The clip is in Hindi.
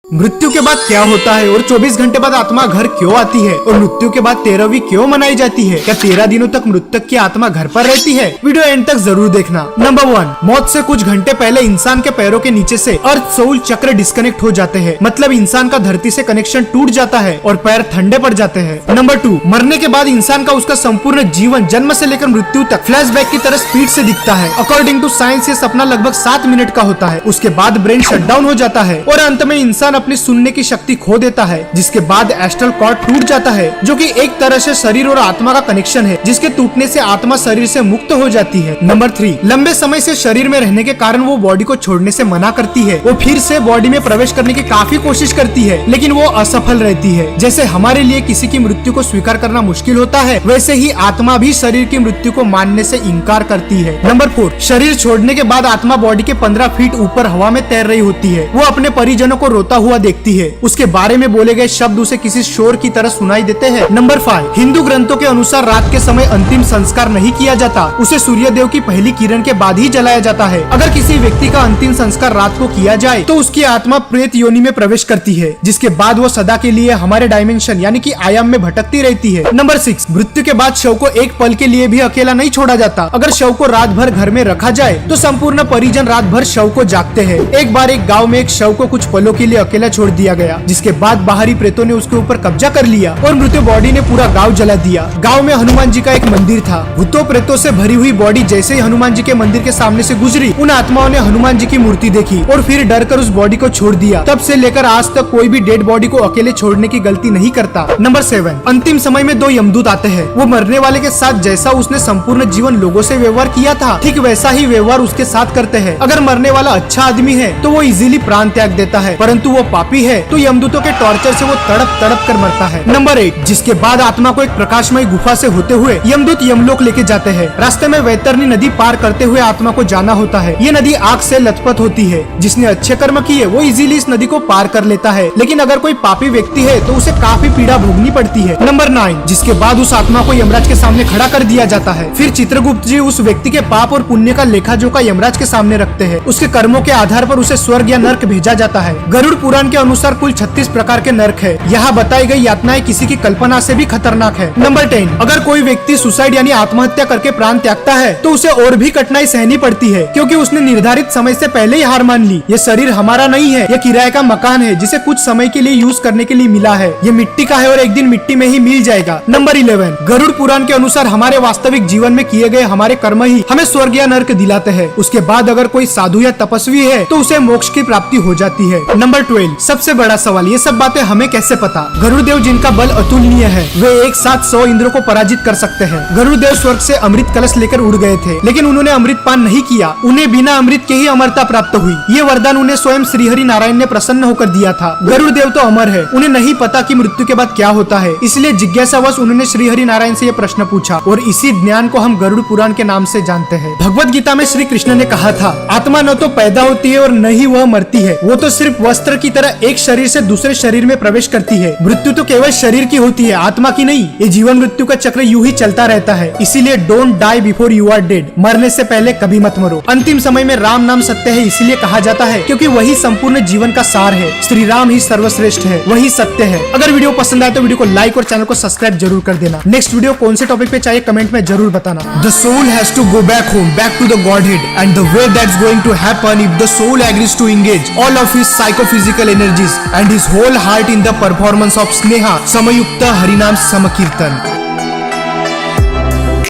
मृत्यु के बाद क्या होता है और 24 घंटे बाद आत्मा घर क्यों आती है और मृत्यु के बाद 13वीं क्यों मनाई जाती है? क्या 13 दिनों तक मृतक की आत्मा घर पर रहती है? वीडियो एंड तक जरूर देखना। नंबर 1, मौत से कुछ घंटे पहले इंसान के पैरों के नीचे से अर्थ सोल चक्र डिस्कनेक्ट हो जाते हैं, मतलब इंसान का धरती से कनेक्शन टूट जाता है और पैर ठंडे पड़ जाते हैं। नंबर 2, मरने के बाद इंसान का उसका संपूर्ण जीवन जन्म से लेकर मृत्यु तक फ्लैशबैक की तरह स्पीड से दिखता है। अकॉर्डिंग टू साइंस ये सपना लगभग 7 मिनट का होता है। उसके बाद ब्रेन शटडाउन हो जाता है और अंत में इंसान अपनी सुनने की शक्ति खो देता है, जिसके बाद एस्ट्रल कॉर्ड टूट जाता है, जो कि एक तरह से शरीर और आत्मा का कनेक्शन है, जिसके टूटने से आत्मा शरीर से मुक्त हो जाती है। नंबर 3, लंबे समय से शरीर में रहने के कारण वो बॉडी को छोड़ने से मना करती है। वो फिर से बॉडी में प्रवेश करने की काफी कोशिश करती है, लेकिन वो असफल रहती है। जैसे हमारे लिए किसी की मृत्यु को स्वीकार करना मुश्किल होता है, वैसे ही आत्मा भी शरीर की मृत्यु को मानने से इनकार करती है। नंबर 4, शरीर छोड़ने के बाद आत्मा बॉडी के 15 फीट ऊपर हवा में तैर रही होती है। वो अपने परिजनों को रोता हुआ देखती है। उसके बारे में बोले गए शब्द उसे किसी शोर की तरह सुनाई देते हैं। नंबर 5, हिंदू ग्रंथों के अनुसार रात के समय अंतिम संस्कार नहीं किया जाता, उसे सूर्य देव की पहली किरण के बाद ही जलाया जाता है। अगर किसी व्यक्ति का अंतिम संस्कार रात को किया जाए तो उसकी आत्मा प्रेत योनि में प्रवेश करती है, जिसके बाद वो सदा के लिए हमारे डायमेंशन यानी कि आयाम में भटकती रहती है। नंबर 6, मृत्यु के बाद शव को एक पल के लिए भी अकेला नहीं छोड़ा जाता। अगर शव को रात भर घर में रखा जाए तो संपूर्ण परिजन रात भर शव को जागते हैं। एक बार एक गाँव में एक शव को कुछ पलों के लिए अकेला छोड़ दिया गया, जिसके बाद बाहरी प्रेतों ने उसके ऊपर कब्जा कर लिया और मृत्यु बॉडी ने पूरा गांव जला दिया। गांव में हनुमान जी का एक मंदिर था। भूतों प्रेतों से भरी हुई बॉडी जैसे ही हनुमान जी के मंदिर के सामने से गुजरी, उन आत्माओं ने हनुमान जी की मूर्ति देखी और फिर डरकर उस बॉडी को छोड़ दिया। तब से लेकर आज तक कोई भी डेड बॉडी को अकेले छोड़ने की गलती नहीं करता। नंबर 7, अंतिम समय में 2 यमदूत आते हैं। वो मरने वाले के साथ जैसा उसने संपूर्ण जीवन लोगों से व्यवहार किया था, ठीक वैसा ही व्यवहार उसके साथ करते हैं। अगर मरने वाला अच्छा आदमी है तो वो इजीली प्राण त्याग देता है, परंतु वो पापी है तो यमदूतों के टॉर्चर से वो तड़प कर मरता है। नंबर 8, जिसके बाद आत्मा को एक प्रकाशमय गुफा से होते हुए यमदूत यमलोक लेके जाते हैं। रास्ते में वैतरणी नदी पार करते हुए आत्मा को जाना होता है। ये नदी आग से लथपथ होती है। जिसने अच्छे कर्म किए वो इजीली इस नदी को पार कर लेता है, लेकिन अगर कोई पापी व्यक्ति है तो उसे काफी पीड़ा भोगनी पड़ती है। नंबर 9, जिसके बाद उस आत्मा को यमराज के सामने खड़ा कर दिया जाता है। फिर चित्रगुप्त जी उस व्यक्ति के पाप और पुण्य का लेखा जोखा यमराज के सामने रखते हैं। उसके कर्मों के आधार पर उसे स्वर्ग या नर्क भेजा जाता है। गरुड़ पुराण के अनुसार कुल 36 प्रकार के नर्क है। यहाँ बताई गई यातनाएं किसी की कल्पना से भी खतरनाक है। नंबर 10, अगर कोई व्यक्ति सुसाइड यानी आत्महत्या करके प्राण त्यागता है तो उसे और भी कठिनाई सहनी पड़ती है, क्योंकि उसने निर्धारित समय से पहले ही हार मान ली। ये शरीर हमारा नहीं है, ये किराए का मकान है जिसे कुछ समय के लिए यूज करने के लिए मिला है। ये मिट्टी का है और एक दिन मिट्टी में ही मिल जाएगा। नंबर 11, गरुड़ पुराण के अनुसार हमारे वास्तविक जीवन में किए गए हमारे कर्म ही हमें स्वर्ग या नर्क दिलाते हैं। उसके बाद अगर कोई साधु या तपस्वी है तो उसे मोक्ष की प्राप्ति हो जाती है। नंबर 12, सबसे बड़ा सवाल, ये सब बातें हमें कैसे पता? गरुड़ देव जिनका बल अतुलनीय है, वे एक साथ 100 इंद्रों को पराजित कर सकते हैं। गरुड़ देव स्वर्ग से अमृत कलश लेकर उड़ गए थे, लेकिन उन्होंने अमृत पान नहीं किया। उन्हें बिना अमृत के ही अमरता प्राप्त हुई। ये वरदान उन्हें स्वयं श्रीहरि नारायण ने प्रसन्न होकर दिया था। गरुड़ देव तो अमर है, उन्हें नहीं पता कि मृत्यु के बाद क्या होता है, इसलिए जिज्ञासावश उन्होंने श्रीहरि नारायण से ये प्रश्न पूछा और इसी ज्ञान को हम गरुड़ पुराण के नाम से जानते हैं। भगवत गीता में श्री कृष्ण ने कहा था, आत्मा न तो पैदा होती है और न ही वह मरती है, वो तो सिर्फ वस्त्र की तरह एक शरीर से दूसरे शरीर में प्रवेश करती है। मृत्यु तो केवल शरीर की होती है, आत्मा की नहीं। ये जीवन मृत्यु का चक्र यूं ही चलता रहता है, इसीलिए don't die before you are dead, मरने से पहले कभी मत मरो। अंतिम समय में राम नाम सत्य है इसलिए कहा जाता है क्योंकि वही संपूर्ण जीवन का सार है। श्री राम ही सर्वश्रेष्ठ है, वही सत्य है। अगर वीडियो पसंद आए तो वीडियो को लाइक और चैनल को सब्सक्राइब जरूर कर देना। नेक्स्ट वीडियो कौन से टॉपिक पे चाहिए कमेंट में जरूर बताना। The soul has to go back home, back to the Godhead, and the way that's going to happen if the soul agrees to engage all of his psychophysical energies and his whole heart in the performance of sneha samyukta harinam समकीर्तन।